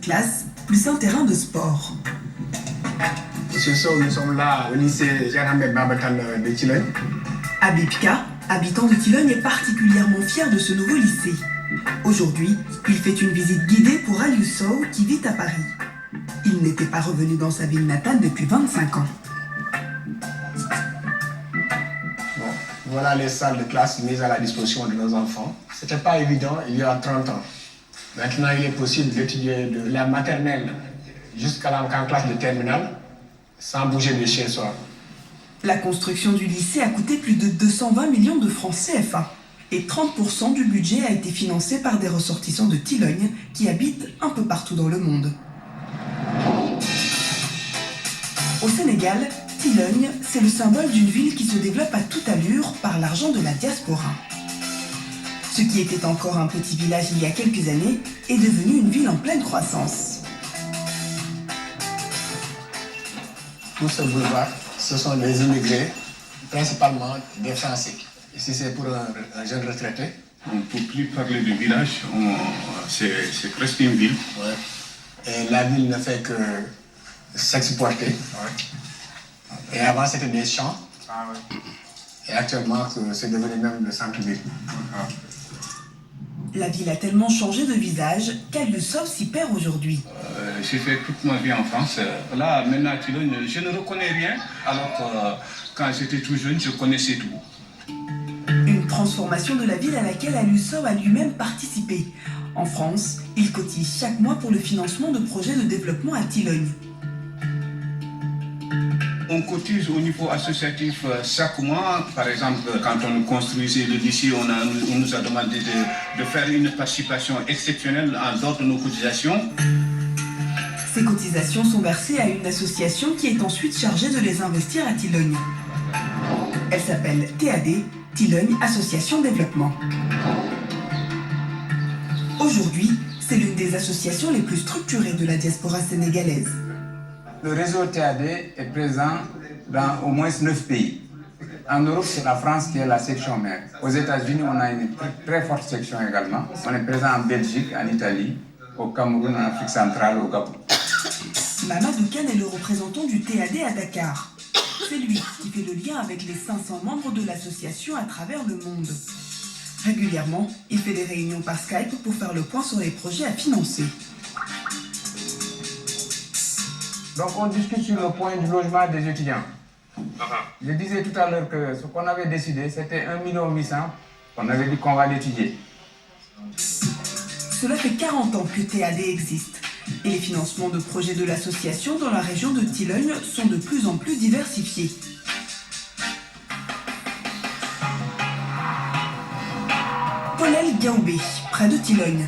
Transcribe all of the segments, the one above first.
classe, plus un terrain de sport. Monsieur Sow, nous sommes là au lycée Jean-Ahmed Babakane de Tilogne. Abibka, habitant de Tilogne, est particulièrement fier de ce nouveau lycée. Aujourd'hui, il fait une visite guidée pour Aliou Sow qui vit à Paris. Il n'était pas revenu dans sa ville natale depuis 25 ans. Bon, voilà les salles de classe mises à la disposition de nos enfants. C'était pas évident il y a 30 ans. Maintenant, il est possible d'étudier de la maternelle jusqu'à la classe de terminale sans bouger de chez soi. La construction du lycée a coûté plus de 220 millions de francs CFA. Et 30% du budget a été financé par des ressortissants de Tilogne qui habitent un peu partout dans le monde. Au Sénégal, Tilogne, c'est le symbole d'une ville qui se développe à toute allure par l'argent de la diaspora. Ce qui était encore un petit village il y a quelques années est devenu une ville en pleine croissance. Tout ce boulevard, ce sont des immigrés, principalement des Français. Ici, c'est pour un jeune retraité. On ne peut plus parler de village, c'est presque une ville. Ouais. Et la ville ne fait que s'exporter. Ouais. Et avant, c'était des champs. Ah, ouais. Et actuellement, c'est devenu même le centre-ville. Ah. La ville a tellement changé de visage qu'Aliou Sow s'y perd aujourd'hui. J'ai fait toute ma vie en France. Là, maintenant, à Tilogne, je ne reconnais rien, alors que quand j'étais tout jeune, je connaissais tout. Une transformation de la ville à laquelle Aliou Sow a lui-même participé. En France, il cotise chaque mois pour le financement de projets de développement à Tilogne. On cotise au niveau associatif chaque mois. Par exemple, quand on construisait le lycée, on nous a demandé de faire une participation exceptionnelle en dehors de nos cotisations. Ces cotisations sont versées à une association qui est ensuite chargée de les investir à Tilogne. Elle s'appelle TAD, Tilogne Association Développement. Aujourd'hui, c'est l'une des associations les plus structurées de la diaspora sénégalaise. Le réseau TAD est présent dans au moins 9 pays. En Europe, c'est la France qui est la section mère. Aux États-Unis, on a une très forte section également. On est présent en Belgique, en Italie, au Cameroun, en Afrique centrale, au Gabon. Mamadou Kane est le représentant du TAD à Dakar. C'est lui qui fait le lien avec les 500 membres de l'association à travers le monde. Régulièrement, il fait des réunions par Skype pour faire le point sur les projets à financer. Donc on discute sur le point du logement des étudiants. Je disais tout à l'heure que ce qu'on avait décidé, c'était 1,8 million qu'on avait dit qu'on va l'étudier. Cela fait 40 ans que TAD existe. Et les financements de projets de l'association dans la région de Tilogne sont de plus en plus diversifiés. Polel Diaoubé, près de Tilogne.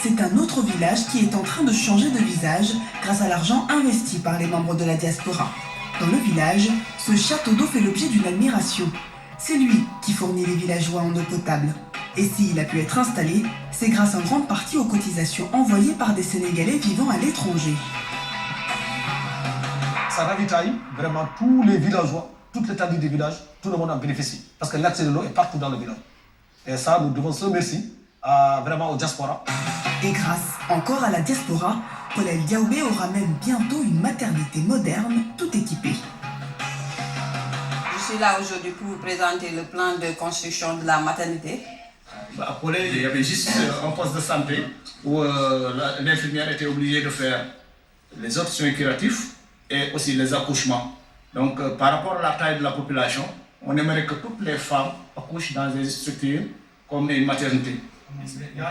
C'est un autre village qui est en train de changer de visage grâce à l'argent investi par les membres de la diaspora. Dans le village, ce château d'eau fait l'objet d'une admiration. C'est lui qui fournit les villageois en eau potable. Et s'il a pu être installé, c'est grâce en grande partie aux cotisations envoyées par des Sénégalais vivant à l'étranger. Ça ravitaille vraiment tous les villageois, toute l'étendue des villages, tout le monde en bénéficie. Parce que l'accès de l'eau est partout dans le village. Et ça, nous devons se remercier vraiment aux diaspora. Et grâce encore à la diaspora, Polel Diaoubé aura même bientôt une maternité moderne, tout équipée. Je suis là aujourd'hui pour vous présenter le plan de construction de la maternité. À Polel, il y avait juste un poste de santé où l'infirmière était obligée de faire les autres soins curatifs et aussi les accouchements. Donc par rapport à la taille de la population, on aimerait que toutes les femmes accouchent dans des structures comme une maternité.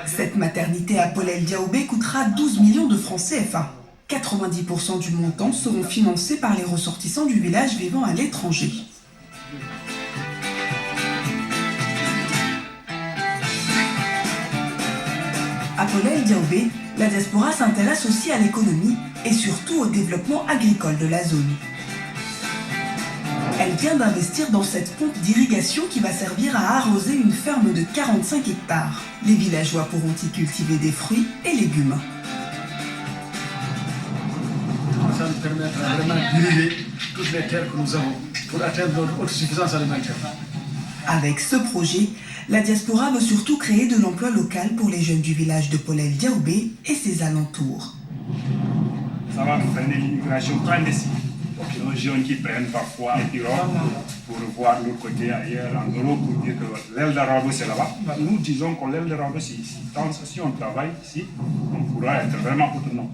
Cette maternité à Polel Diaoubé coûtera 12 millions de francs CFA. 90% du montant seront financés par les ressortissants du village vivant à l'étranger. À Polel Diaoubé, la diaspora s'intéresse aussi à l'économie et surtout au développement agricole de la zone. Elle vient d'investir dans cette pompe d'irrigation qui va servir à arroser une ferme de 45 hectares. Les villageois pourront y cultiver des fruits et légumes. Ça nous permettra vraiment d'irriguer toutes les terres que nous avons pour atteindre notre autosuffisance alimentaire. Avec ce projet, la diaspora veut surtout créer de l'emploi local pour les jeunes du village de Polel Diaoubé et ses alentours. freiner l'immigration clandestine. Nos jeunes qui prennent parfois les pirogues pour voir l'autre côté ailleurs, en Europe, pour dire que l'Eldorado c'est là-bas. Nous disons que l'Eldorado c'est ici. Tant si on travaille ici, on pourra être vraiment autonome.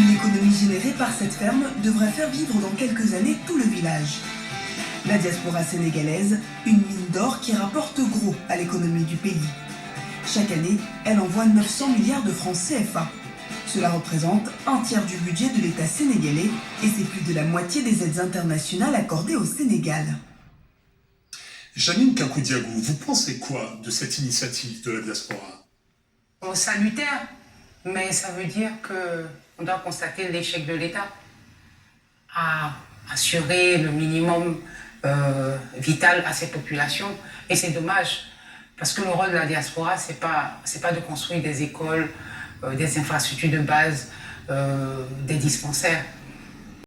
L'économie générée par cette ferme devrait faire vivre dans quelques années tout le village. La diaspora sénégalaise, une mine d'or qui rapporte gros à l'économie du pays. Chaque année, elle envoie 900 milliards de francs CFA. Cela représente un tiers du budget de l'État sénégalais et c'est plus de la moitié des aides internationales accordées au Sénégal. Janine Kakou-Diagou, vous pensez quoi de cette initiative de la diaspora? Salutaire, mais ça veut dire qu'on doit constater l'échec de l'État à assurer le minimum vital à cette population. Et c'est dommage, parce que le rôle de la diaspora, c'est pas de construire des écoles, des infrastructures de base, des dispensaires.